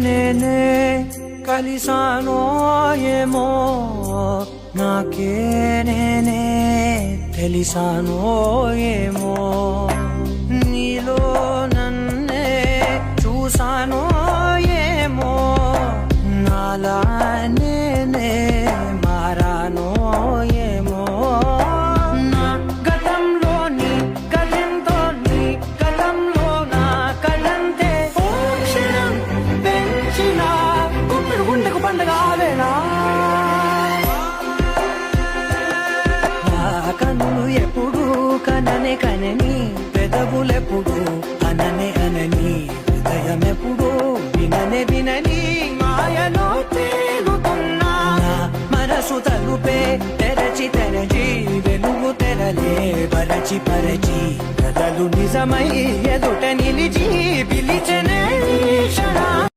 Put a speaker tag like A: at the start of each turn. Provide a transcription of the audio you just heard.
A: నేనే కలిసానో ఏమో నాకే నేనే తెలిసానో ఏమో నీలో నన్నే చూసానో ఏమో నాలా నేనే మారానో ఏమో నా గతంలోని గతంతో నీ గతంలో నా కళంతే ఓ క్షణం పెంచిన గుప్పెడు గుండెకు పండగ ఆవేనా కన్నులు ఎప్పుడు కననే కనని పెదవులెప్పుడు అననే అనని హృదయం ఎప్పుడు విననే వినని మాయలో తేలుతున్నా నా మనసు తలుపే తెరచి తెరచి వెలుగు తెరలే పరచి పరచి కథలు నిజమై ఎదుట నిలిచి పిలిచెనే ఈ క్షణం